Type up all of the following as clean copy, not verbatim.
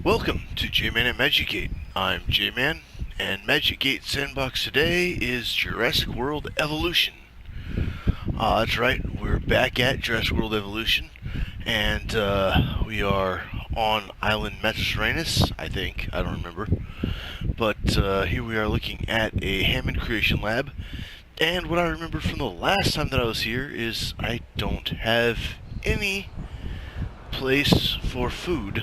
Welcome to Jman and Magic Gate. I'm Jman, and Magic Gate Sandbox today is Jurassic World Evolution. That's right, we're back at Jurassic World Evolution, and we are on Island Mascarenhas, I think. I don't remember. But here we are looking at a Hammond Creation Lab, and what I remember from the last time that I was here is I don't have any place for food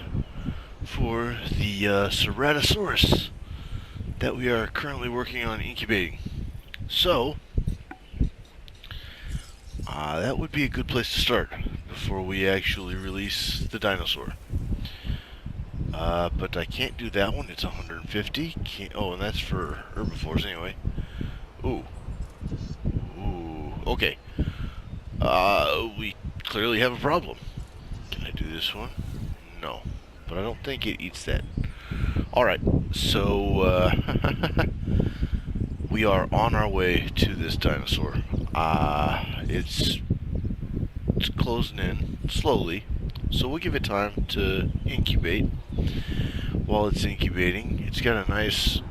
for the Ceratosaurus that we are currently working on incubating. So, that would be a good place to start before we actually release the dinosaur. But I can't do that one, it's 150. Oh, and that's for herbivores anyway. Ooh. Ooh, okay. We clearly have a problem. Can I do this one? No. But I don't think it eats that. Alright, so we are on our way to this dinosaur. It's closing in slowly, so we'll give it time to incubate. While it's incubating, it's got a nice,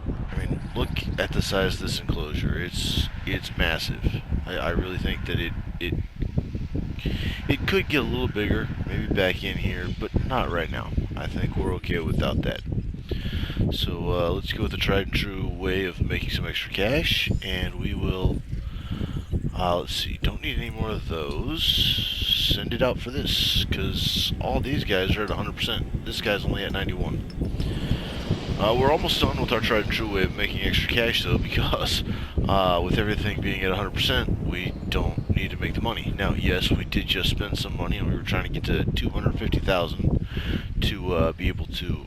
look at the size of this enclosure. It's massive. I really think that it could get a little bigger, maybe back in here, but not right now. I think we're okay without that. So let's go with the tried and true way of making some extra cash, and we will, let's see, don't need any more of those. Send it out for this, because all these guys are at 100%. This guy's only at 91. We're almost done with our tried and true way of making extra cash, though, because with everything being at 100%, we don't need to make the money. Now, yes, we did just spend some money, and we were trying to get to 250,000 to be able to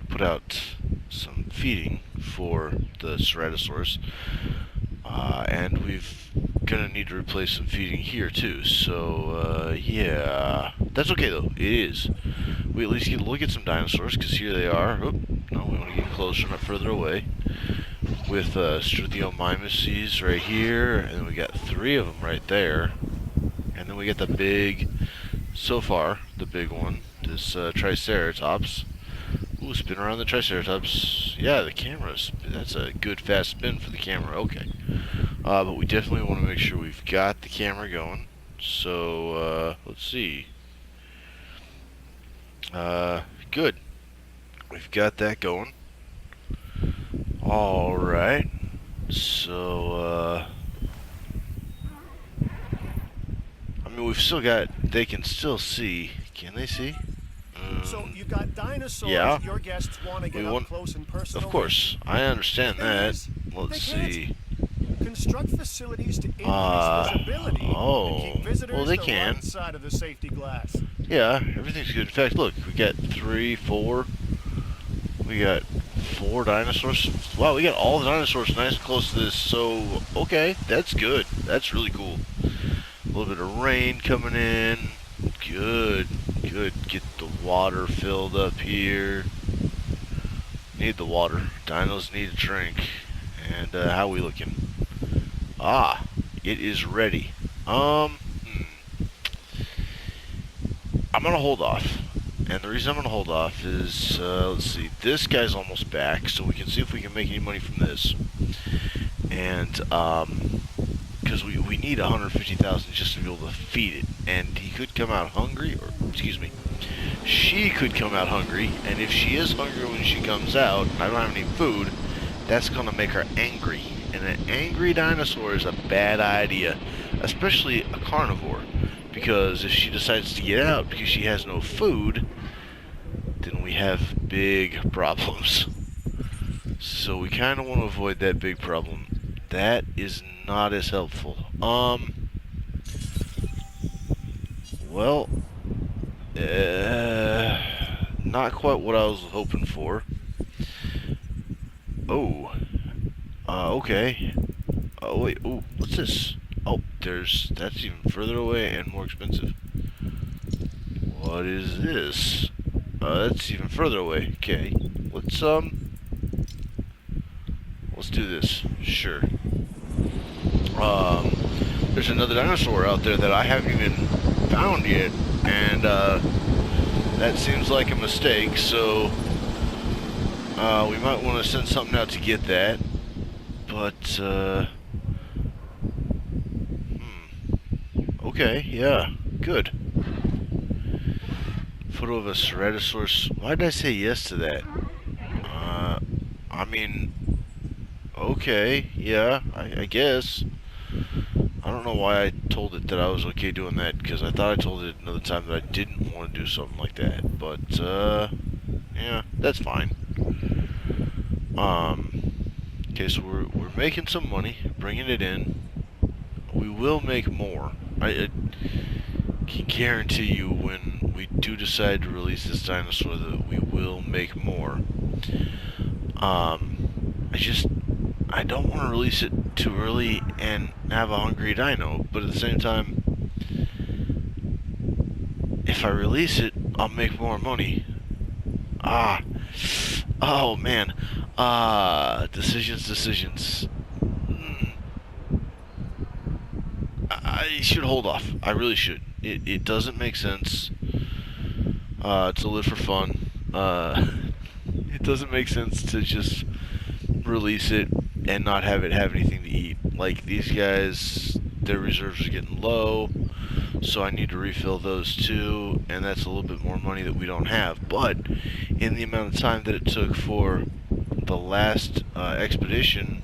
put out some feeding for the Ceratosaurus, and we've gonna need to replace some feeding here too. So yeah, that's okay though. It is. We at least get to look at some dinosaurs because here they are. Oh, no, we want to get closer, not further away. With Struthiomimeses right here, and then we got 3 of them right there, and then we get the big, so far the big one, this Triceratops. Ooh, spin around the Triceratops. Yeah, the camera's, that's a good fast spin for the camera. Okay. But we definitely want to make sure we've got the camera going. So, let's see. Good. We've got that going. Alright. So, we've still got, they can still see. Can they see? So you've got dinosaurs. Yeah. Your guests want to get up close and personal. Of course, I understand that. Let's see. Construct facilities to increase visibility. And keep visitors well, they to can. one side of the safety glass. Yeah, everything's good. In fact, look, we got 3, 4. We got 4 dinosaurs. Wow, we got all the dinosaurs nice and close to this. So, okay, that's good. That's really cool. A little bit of rain coming in. Good, good. Get the water filled up here. Need the water. Dinos need a drink. And how we looking? Ah, it is ready. I'm gonna hold off. And the reason I'm gonna hold off is, let's see, this guy's almost back, so we can see if we can make any money from this. And, because we need 150,000 just to be able to feed it. And he could come out hungry, or, excuse me, she could come out hungry, and if she is hungry when she comes out, and I don't have any food, that's gonna make her angry. And an angry dinosaur is a bad idea, especially a carnivore, because if she decides to get out because she has no food, then we have big problems. So we kind of want to avoid that big problem. That is not as helpful. Well, not quite what I was hoping for. Oh. Okay. Oh, wait. Oh, what's this? Oh, that's even further away and more expensive. What is this? That's even further away. Okay. Let's do this. Sure. There's another dinosaur out there that I haven't even found yet, and that seems like a mistake, so we might want to send something out to get that. But, okay, yeah, good. Photo of a Ceratosaurus. Why did I say yes to that? I mean, okay, yeah, I guess. I don't know why I told it that I was okay doing that, because I thought I told it another time that I didn't want to do something like that. But, yeah, that's fine. Okay, so we're making some money, bringing it in. We will make more. I can guarantee you when we do decide to release this dinosaur that we will make more. I don't want to release it too early and have a hungry dino, but at the same time, if I release it, I'll make more money. Oh man. Decisions. I should hold off. I really should. It doesn't make sense to live for fun. It doesn't make sense to just release it and not have it have anything to eat. Like, these guys, their reserves are getting low, so I need to refill those too, and that's a little bit more money that we don't have. But in the amount of time that it took for the last expedition,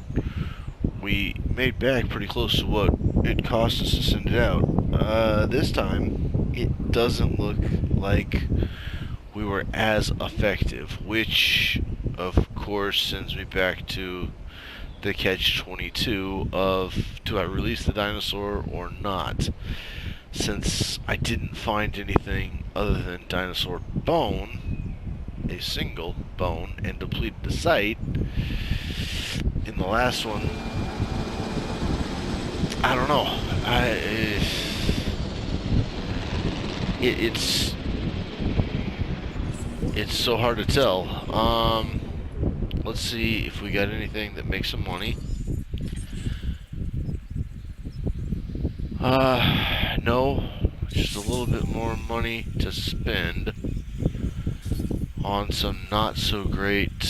we made back pretty close to what it cost us to send it out. This time, it doesn't look like we were as effective, which, of course, sends me back to the catch-22 of, do I release the dinosaur or not? Since I didn't find anything other than dinosaur bone, a single bone, and depleted the site, in the last one, I don't know. It's so hard to tell. Let's see if we got anything that makes some money. No, just a little bit more money to spend on some not so great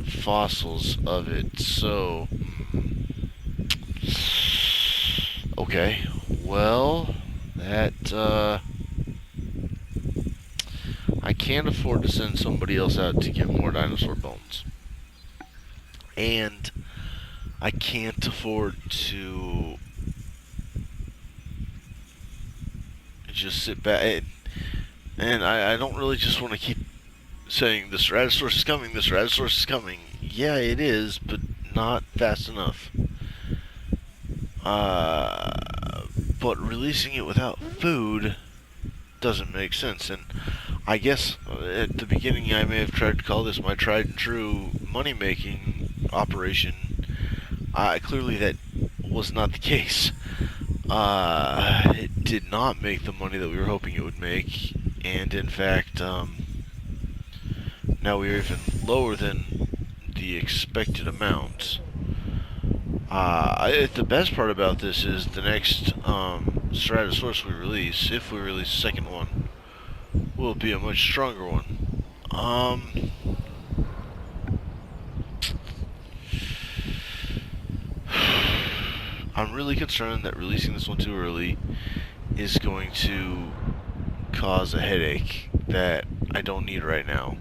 fossils of it. So, okay, well, that, I can't afford to send somebody else out to get more dinosaur bones. And I can't afford to just sit back. And I don't really just want to keep saying, the Ceratosaurus is coming, the Ceratosaurus is coming. Yeah, it is, but not fast enough. But releasing it without food doesn't make sense. And I guess at the beginning I may have tried to call this my tried and true money-making operation. Clearly that was not the case. It did not make the money that we were hoping it would make, and in fact, now we are even lower than the expected amount. The best part about this is the next Ceratosaurus we release, if we release the second one, will be a much stronger one. I'm really concerned that releasing this one too early is going to cause a headache that I don't need right now.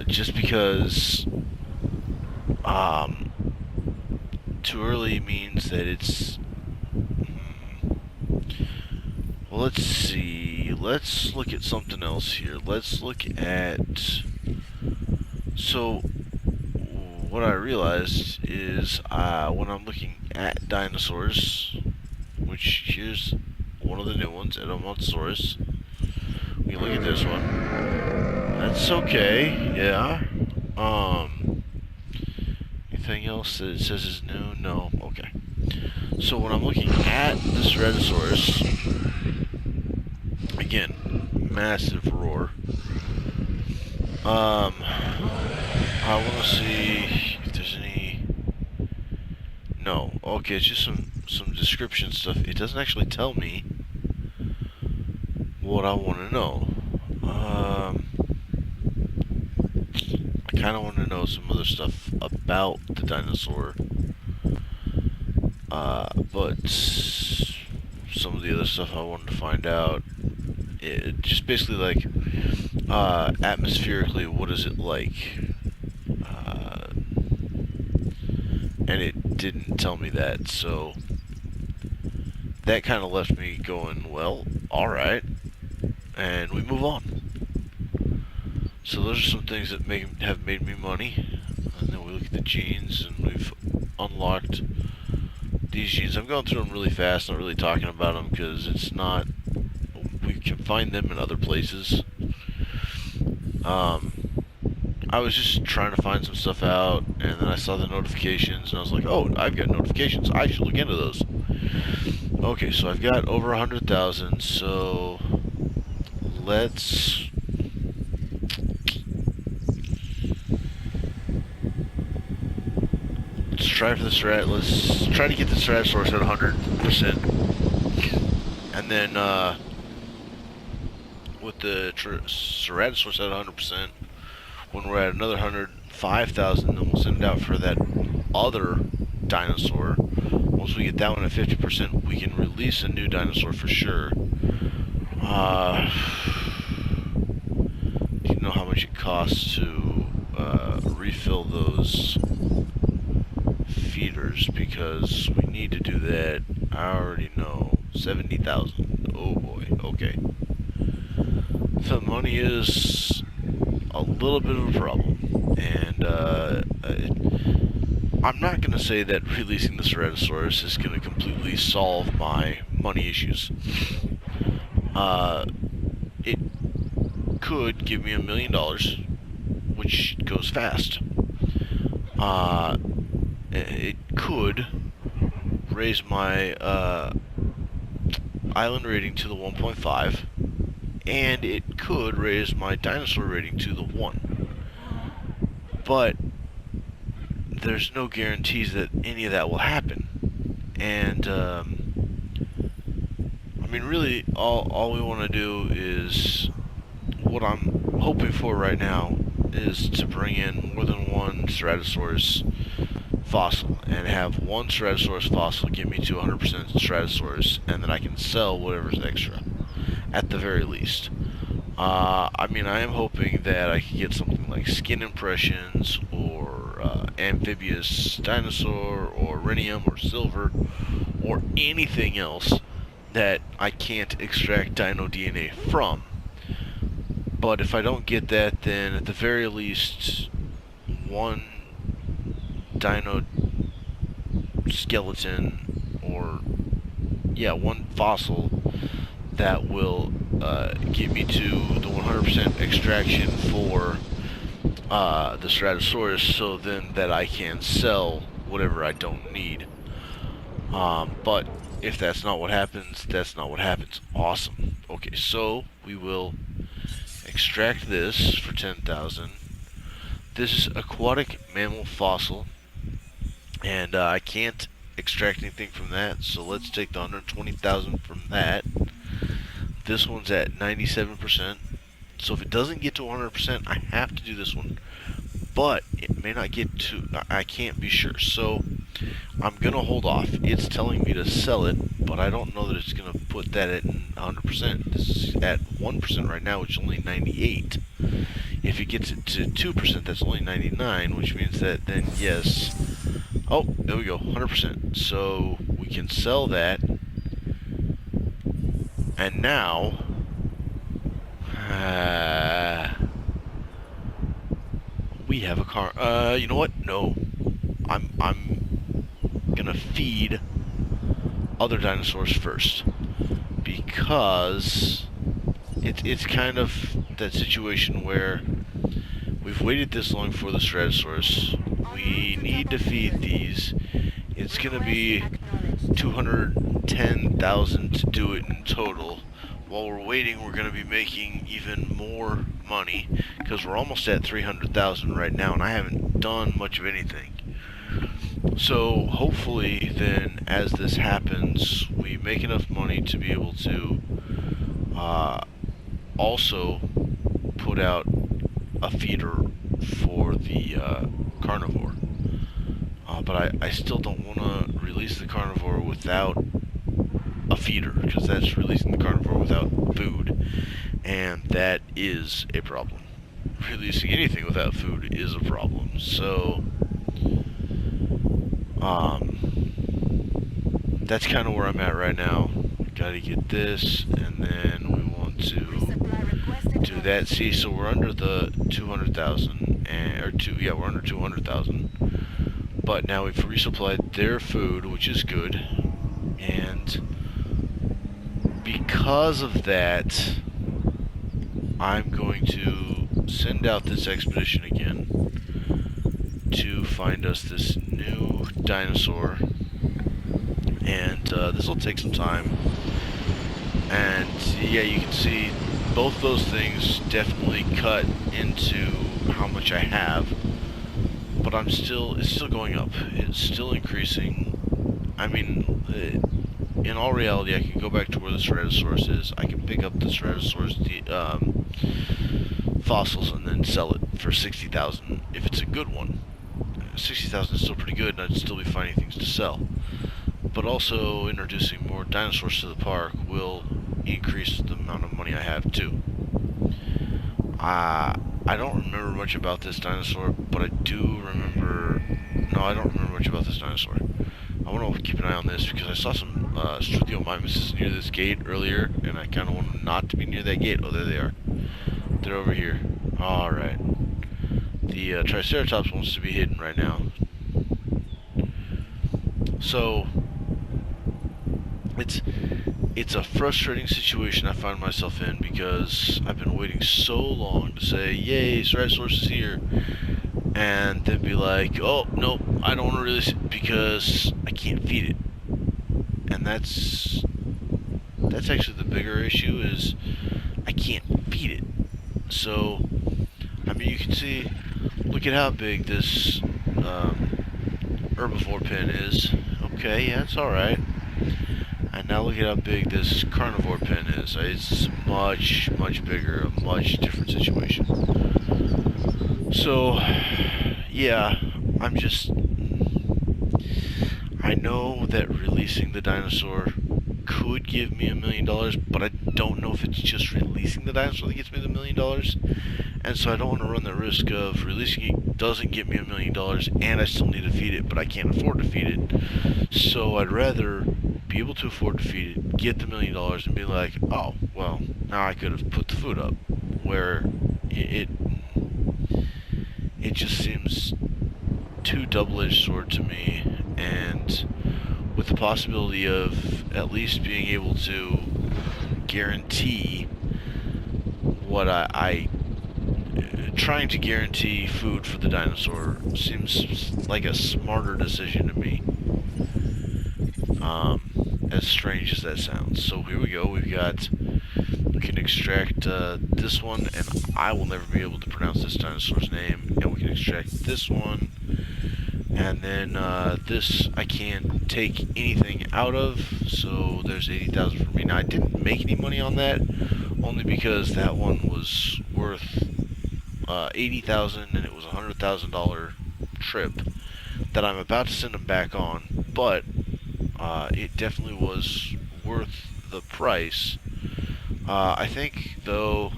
Just because too early means that it's... Well, let's see. Let's look at something else here. Let's look at... So, what I realized is when I'm looking at dinosaurs, which here's one of the new ones, Edmontosaurus. We can look at this one. That's okay, yeah. Anything else that it says is new? No, okay. So when I'm looking at the Ceratosaurus, again, massive roar. I want to see if there's any... No, okay, it's just some description stuff. It doesn't actually tell me what I want to know. I kind of want to know some other stuff about the dinosaur. But some of the other stuff I wanted to find out, just basically like, atmospherically, what is it like? And it didn't tell me that, so that kind of left me going, well, alright, and we move on. So those are some things that have made me money. And then we look at the genes, and we've unlocked these genes. I'm going through them really fast, not really talking about them, because it's not... We can find them in other places. I was just trying to find some stuff out, and then I saw the notifications, and I was like, oh, I've got notifications. I should look into those. Okay, so I've got over 100,000, so let's try for the strat. Let's try to get the Stratosaurus at 100%, and then with the Ceratosaurus at 100%, when we're at another 105,000, then we'll send it out for that other dinosaur. Once we get that one at 50%, we can release a new dinosaur for sure. Do you know how much it costs to refill those feeders? Because we need to do that. I already know. 70,000. Oh boy. Okay. The money is a little bit of a problem, and I'm not going to say that releasing the Ceratosaurus is going to completely solve my money issues. It could give me $1 million, which goes fast. It could raise my island rating to the 1.5, and it could raise my dinosaur rating to the 1. But there's no guarantees that any of that will happen. And I mean, really, all we want to do is, what I'm hoping for right now is to bring in more than one Ceratosaurus fossil, and have one Ceratosaurus fossil get me to 100% Ceratosaurus, and then I can sell whatever's extra, at the very least. I mean, I am hoping that I can get something like skin impressions, or amphibious dinosaur, or rhenium, or silver, or anything else that I can't extract dino DNA from. But if I don't get that, then at the very least, one dino skeleton, or yeah, one fossil that will get me to the 100% extraction for the Stratosaurus, so then that I can sell whatever I don't need. But if that's not what happens, that's not what happens. Awesome. Okay, so we will extract this for 10,000. This is aquatic mammal fossil, and I can't extract anything from that, so let's take the 120,000 from that. This one's at 97%, so if it doesn't get to 100%, I have to do this one, but it may not get to, I can't be sure, so I'm going to hold off. It's telling me to sell it, but I don't know that it's going to put that at 100%. This is at 1% right now, which is only 98. If it gets it to 2%, that's only 99, which means that then, yes. Oh, there we go, 100%. So we can sell that. And now, we have a car. You know what? No, I'm gonna feed other dinosaurs first, because it's kind of that situation where we've waited this long for the Stratosaurus. We need to feed these. It's gonna be 210,000 to do it in total. While we're waiting, we're gonna be making even more money, because we're almost at 300,000 right now, and I haven't done much of anything. So hopefully then, as this happens, we make enough money to be able to also put out a feeder for the carnivore. But I still don't want to release the carnivore without a feeder, because that's releasing the carnivore without food, and that is a problem. Releasing anything without food is a problem. So, that's kind of where I'm at right now. Got to get this, and then we want to do that. See, so we're under the 200,000, yeah, we're under 200,000. But now we've resupplied their food, which is good, and because of that, I'm going to send out this expedition again to find us this new dinosaur, and this will take some time. And yeah, you can see both those things definitely cut into how much I have, but it's still going up. It's still increasing. I mean, in all reality, I can go back to where the Ceratosaurus is. I can pick up the Ceratosaurus fossils and then sell it for 60,000 if it's a good one. 60,000 is still pretty good, and I'd still be finding things to sell. But also, introducing more dinosaurs to the park will increase the amount of money I have too. I don't remember much about this dinosaur, but I do remember... No, I don't remember much about this dinosaur. I want to keep an eye on this because I saw some Struthiomimuses near this gate earlier, and I kind of want them not to be near that gate. Oh, there they are. They're over here. Alright. The Triceratops wants to be hidden right now. So, it's a frustrating situation I find myself in because I've been waiting so long to say, yay, Ceratosaurus is here, and then be like, oh, nope, I don't want to release it because I can't feed it. And that's actually the bigger issue, is I can't feed it. So, I mean, you can see, look at how big this herbivore pen is. Okay, yeah, it's alright. And now look at how big this carnivore pen is. It's much, much bigger, a much different situation. So, yeah, I know that releasing the dinosaur could give me $1 million, but I don't know if it's just releasing the dinosaur that gets me the $1 million. And so I don't want to run the risk of releasing it doesn't get me $1 million, and I still need to feed it, but I can't afford to feed it. So I'd rather be able to afford to feed it, get the $1 million, and be like, oh, well, now I could have put the food up. Where it just seems too double-edged sword to me, and with the possibility of at least being able to guarantee what I trying to guarantee food for the dinosaur seems like a smarter decision to me. As strange as that sounds. So here we go. We can extract this one, and I will never be able to pronounce this dinosaur's name. And we can extract this one, and then this I can't take anything out of. So there's 80,000 for me. Now I didn't make any money on that, only because that one was worth 80,000, and it was a $100,000 trip that I'm about to send them back on. But it definitely was worth the price. I think, though,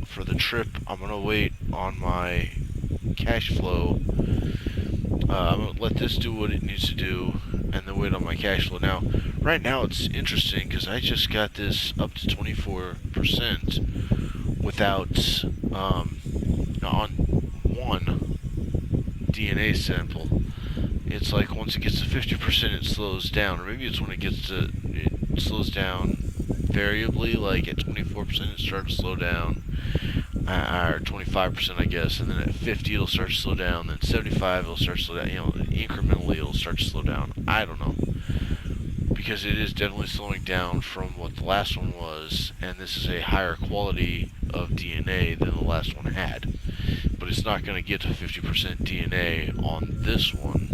for the trip, I'm going to wait on my cash flow. I'm going to let this do what it needs to do, and then wait on my cash flow. Now, right now, it's interesting, because I just got this up to 24% without, on one DNA sample. It's like once it gets to 50%, it slows down, or maybe it's when it slows down variably. Like at 24%, it starts to slow down, or 25%, I guess, and then at 50, it'll start to slow down. Then 75, it'll start to slow down. You know, incrementally, it'll start to slow down. I don't know, because it is definitely slowing down from what the last one was, and this is a higher quality of DNA than the last one had. But it's not going to get to 50% DNA on this one.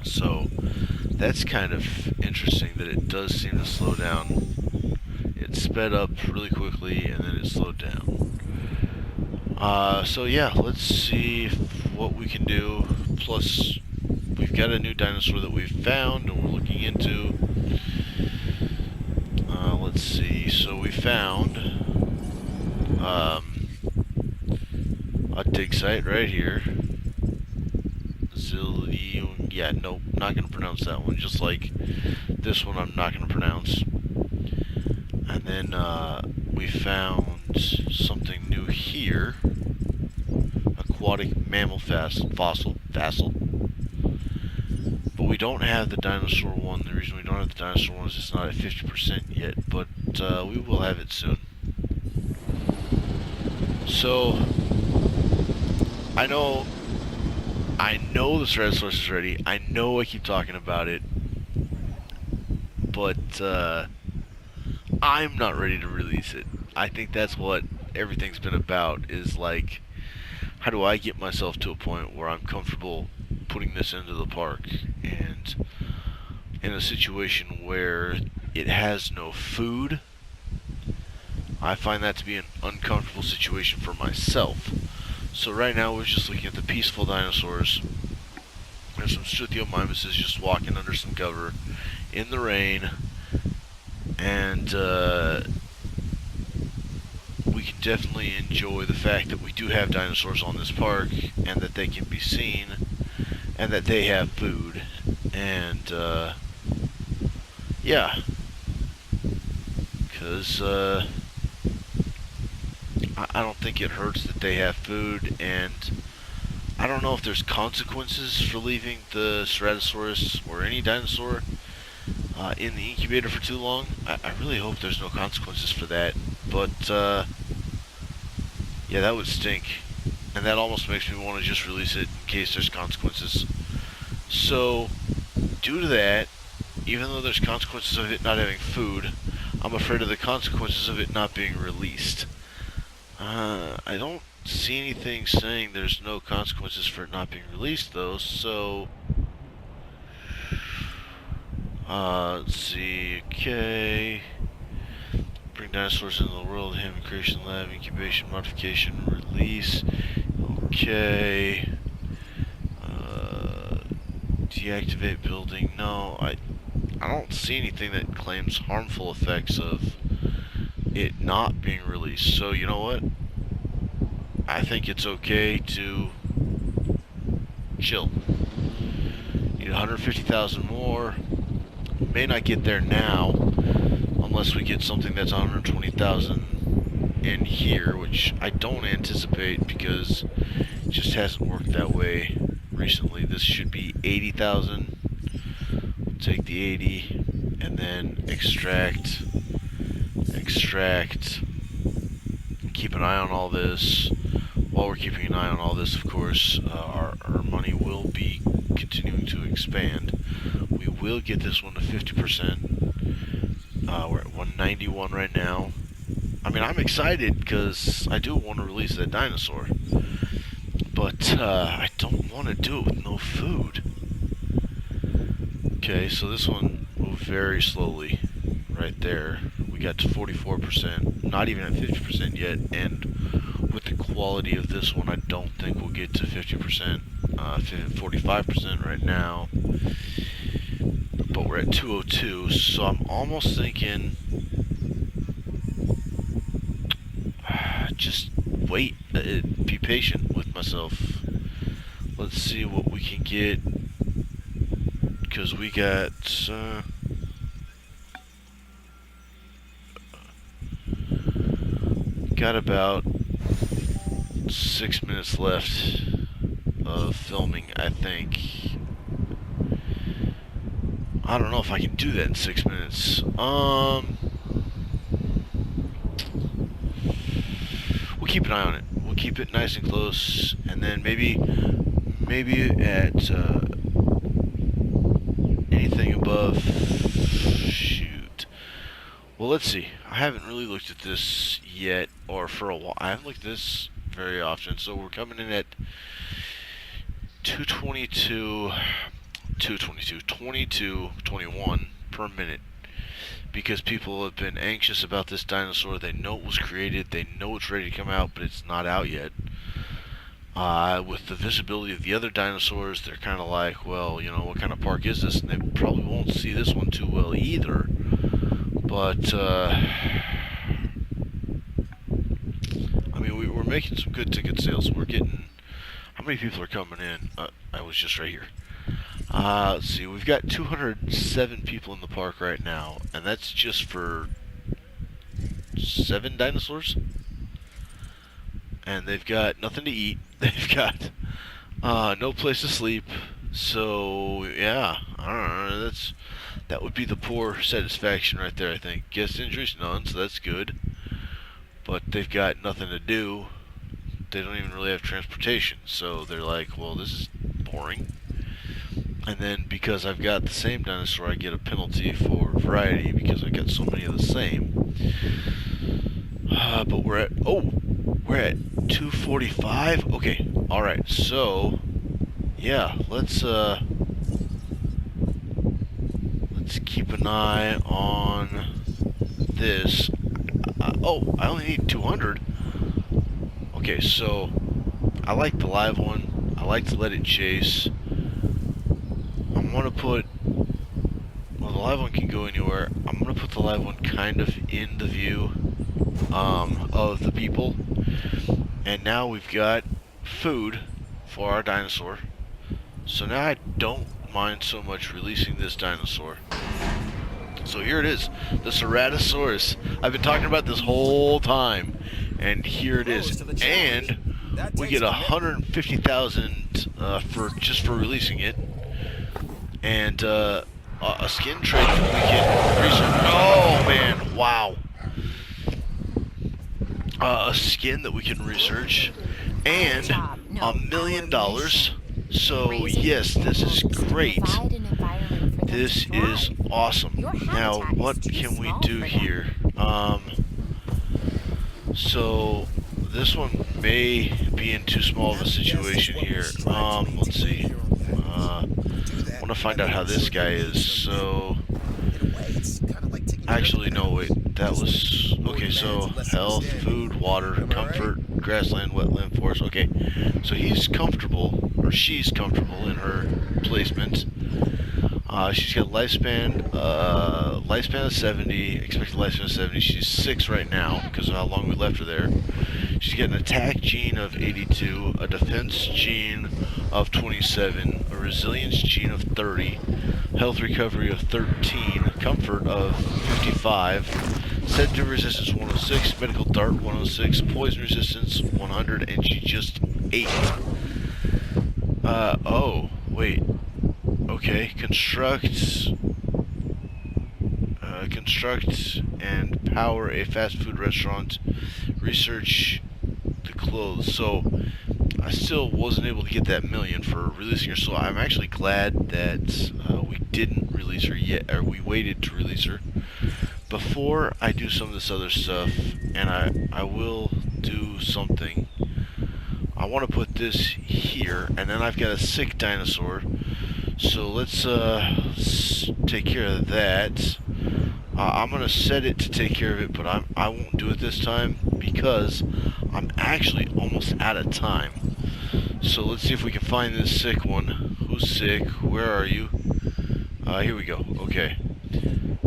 So that's kind of interesting that it does seem to slow down. It sped up really quickly and then it slowed down. So yeah, let's see what we can do. Plus, we've got a new dinosaur that we've found and we're looking into. Let's see. So we found a dig site right here. Yeah, nope, not gonna pronounce that one. Just like this one, I'm not gonna pronounce. And then we found something new here. Aquatic mammal fossil. But we don't have the dinosaur one. The reason we don't have the dinosaur one is it's not at 50% yet, but we will have it soon. So, I know the Ceratosaurus is ready. I know I keep talking about it, but I'm not ready to release it. I think that's what everything's been about, is like, how do I get myself to a point where I'm comfortable putting this into the park? And in a situation where it has no food, I find that to be an uncomfortable situation for myself. So right now we're just looking at the peaceful dinosaurs. There's some Struthiomimuses just walking under some cover in the rain, and we can definitely enjoy the fact that we do have dinosaurs on this park, and that they can be seen, and that they have food, and yeah, because I don't think it hurts that they have food, and I don't know if there's consequences for leaving the Ceratosaurus or any dinosaur in the incubator for too long. I really hope there's no consequences for that, but yeah, that would stink, and that almost makes me want to just release it in case there's consequences. So, due to that, even though there's consequences of it not having food, I'm afraid of the consequences of it not being released. I don't see anything saying there's no consequences for it not being released, though, so... let's see, okay... Bring dinosaurs into the world, Hammond Creation Lab, incubation, modification, release, okay... deactivate building, no, I don't see anything that claims harmful effects of it not being released, so you know what? I think it's okay to chill. Need 150,000 more. May not get there now, unless we get something that's 120,000 in here, which I don't anticipate because it just hasn't worked that way recently. This should be 80,000. Take the 80 and then extract. Keep an eye on all this. While we're keeping an eye on all this, of course, our money will be continuing to expand. We will get this one to 50%. We're at 191 right now. I mean, I'm excited because I do want to release that dinosaur. But I don't want to do it with no food. Okay, so this one moved very slowly right there. We got to 44%, not even at 50% yet, and with the quality of this one, I don't think we'll get to 50%, 45% right now, but we're at 202, so I'm almost thinking, just wait, be patient with myself. Let's see what we can get, because we got about 6 minutes left of filming, I think. I don't know if I can do that in 6 minutes. We'll keep an eye on it. We'll keep it nice and close, and then maybe at anything above. Shoot. Well, let's see. I haven't really looked at this yet, or for a while. I haven't looked at this very often, so we're coming in at 22, 21 per minute, because people have been anxious about this dinosaur. They know it was created, they know it's ready to come out, but it's not out yet. With the visibility of the other dinosaurs, they're kind of like, well, you know, what kind of park is this? And they probably won't see this one too well either. But, I mean, we're making some good ticket sales. We're getting... How many people are coming in? I was just right here. Let's see, we've got 207 people in the park right now, and that's just for 7 dinosaurs. And they've got nothing to eat. They've got no place to sleep. So yeah, I don't know. That would be the poor satisfaction right there. I think guest injuries none, so that's good. But they've got nothing to do. They don't even really have transportation. So they're like, well, this is boring. And then because I've got the same dinosaur, I get a penalty for variety because I got so many of the same. But we're at 245. Okay, all right. So yeah, let's keep an eye on this. Oh, I only need 200. Okay, so I like the live one. I like to let it chase. I'm gonna put, well, the live one can go anywhere. I'm gonna put the live one kind of in the view of the people. And now we've got food for our dinosaur. So now I don't mind so much releasing this dinosaur. So here it is, the Ceratosaurus. I've been talking about this whole time, and here it is. And we get 150,000 for releasing it, and a skin trade that we can research. Oh man, wow! A skin that we can research, and $1 million. So yes, this is great. This is awesome. Now, what can we do here? So this one may be in too small of a situation here. Let's see. I want to find out how this guy is. So, actually, no, wait. That was okay. So, health, food, water, comfort, grassland, wetland, forest. Okay, so he's comfortable, or she's comfortable in her placement. She's got lifespan of 70, expected lifespan of 70. She's 6 right now because of how long we left her there. She's got an attack gene of 82, a defense gene of 27, a resilience gene of 30, health recovery of 13, comfort of 55, sedative resistance 106, medical dart 106, poison resistance 100, and she just 8. Oh, wait. Okay, construct and power a fast food restaurant. Research the clothes. So I still wasn't able to get that million for releasing her. So I'm actually glad that we didn't release her yet, or we waited to release her. Before I do some of this other stuff, and I will do something. I want to put this here, and then I've got a sick dinosaur. So let's take care of that. I'm gonna set it to take care of it, but I won't do it this time because I'm actually almost out of time. So let's see if we can find this sick one. Who's sick? Where are you? Here we go. Okay.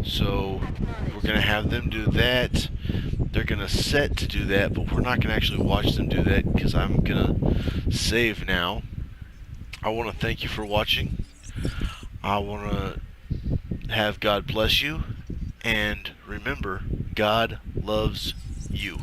So we're gonna have them do that. They're gonna set to do that, but we're not gonna actually watch them do that because I'm gonna save now. I want to thank you for watching. I want to have God bless you, and remember, God loves you.